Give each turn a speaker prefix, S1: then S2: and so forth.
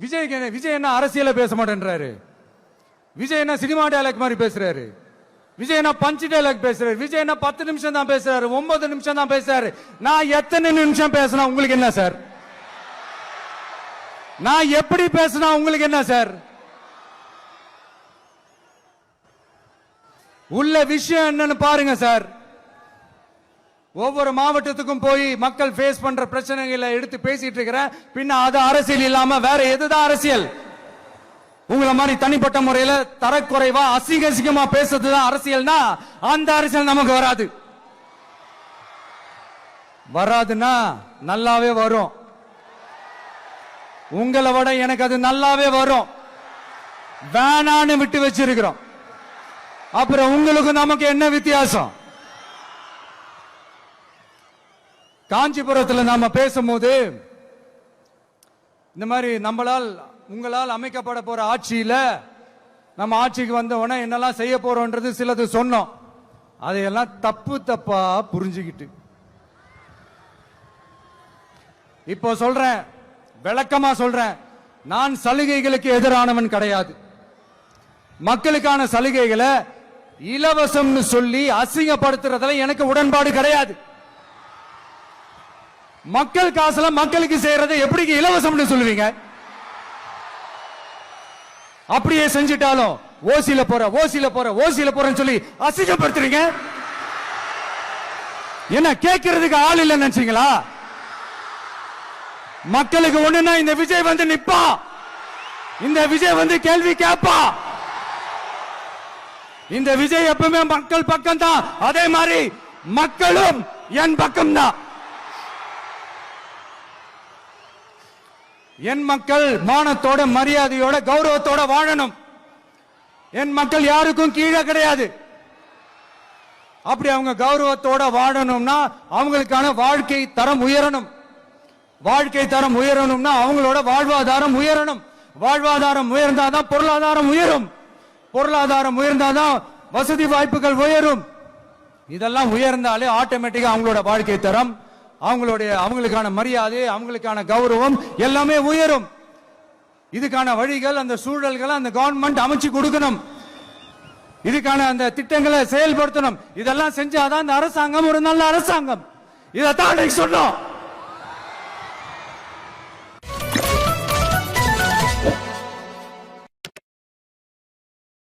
S1: விஜய் என்ன அரசியல பேச மாட்டேன்றாரு, விஜய் என்ன சினிமா டயலாக் மாதிரி பேசுறாரு, விஜய் என்ன பஞ்ச் டயலாக் பேசுறாரு, விஜய் என்ன 10 நிமிஷம் தான் பேசுறாரு, 9 நிமிஷம் தான் பேசுறாரு. நான் எத்தனை நிமிஷம் பேசினா உங்களுக்கு என்ன சார்? நான் எப்படி பேசினா உங்களுக்கு என்ன சார்? உள்ள விஷயம் என்னன்னு பாருங்க சார். ஒவ்வொரு மாவட்டத்துக்கும் போய் மக்கள் ஃபேஸ் பண்ற பிரச்சனைகளை எடுத்து பேசிட்டு இருக்கிறேன். பின்ன அது அரசியல் இல்லாம வேற எதுதான் அரசியல்? உங்களை மாதிரி தனிப்பட்ட முறையில தரக்குறைவா அசிங்க அசிங்கமா பேசுறதுதான் அரசியல்னா அந்த அரசியல் நமக்கு வராது. வராதுன்னா நல்லாவே வரும். உங்களை விட எனக்கு அது நல்லாவே வரும். வேணான்னு விட்டு வச்சிருக்கிறோம். அப்புறம் உங்களுக்கு நமக்கு என்ன வித்தியாசம்? காஞ்சிபுரத்தில் நாம பேசும்போது இந்த மாதிரி உங்களால் அமைக்கப்பட போற ஆட்சியில நம்ம ஆட்சிக்கு வந்த உடனே என்னெல்லாம் செய்ய போறோம்ன்றது சிலது சொன்னோம். அதையெல்லாம் தப்பா புரிஞ்சுக்கிட்டு இப்போ சொல்றேன், விளக்கமா சொல்றேன். நான் சலுகைகளுக்கு எதிரானவன் கிடையாது. மக்களுக்கான சலுகைகளை இலவசம்னு சொல்லி அசிங்கப்படுத்துறதுல எனக்கு உடன்பாடு கிடையாது. மக்கள் காசுல மக்களுக்கு செய்யறதை எப்படி இலவசம்னு சொல்லுவீங்க? அப்படியே செஞ்சிட்டாலும் ஓசில போறேன்னு சொல்லி அசிங்கப்படுத்துறீங்க. என்ன கேட்கறதுக்கு ஆள் இல்லைன்னு நினைச்சீங்களா? மக்களுக்கு ஒண்ணுன்னா இந்த விஜய் வந்து நிப்பா, இந்த விஜய் வந்து கேள்வி கேட்பா. இந்த விஜய் எப்பவுமே மக்கள் பக்கம் தான். அதே மாதிரி மக்களும் என் பக்கம் தான். என் மக்கள் மானத்தோட மரியாதையோட கௌரவத்தோட வாழணும். என் மக்கள் யாருக்கும் கீழே கிடையாது. அப்படி அவங்க கௌரவத்தோட வாழணும்னா அவங்களுக்கான வாழ்க்கை தரம் உயரணும். வாழ்க்கை தரம் உயரணும்னா அவங்களோட வாழ்வாதாரம் உயரணும். வாழ்வாதாரம் உயர்ந்தாதான் பொருளாதாரம் உயரும். பொருளாதாரம் உயர்ந்தாதான் வசதி வாய்ப்புகள் உயரும். இதெல்லாம் உயர்ந்தாலே ஆட்டோமேட்டிக்கா அவங்களோட வாழ்க்கை தரம், அவங்களுக்கான மரியாதை, அவங்களுக்கான கௌரவம் எல்லாமே உயரும். இதுக்கான வழிகள், அந்த சூழல்களை அந்த கவர்மெண்ட் அமைச்சு கொடுக்கணும். இதுக்கான அந்த திட்டங்களை செயல்படுத்தணும். இதெல்லாம் செஞ்சாதான் அந்த அரசாங்கம் ஒரு நல்ல அரசாங்கம். இதைத்தான் சொன்னோம்.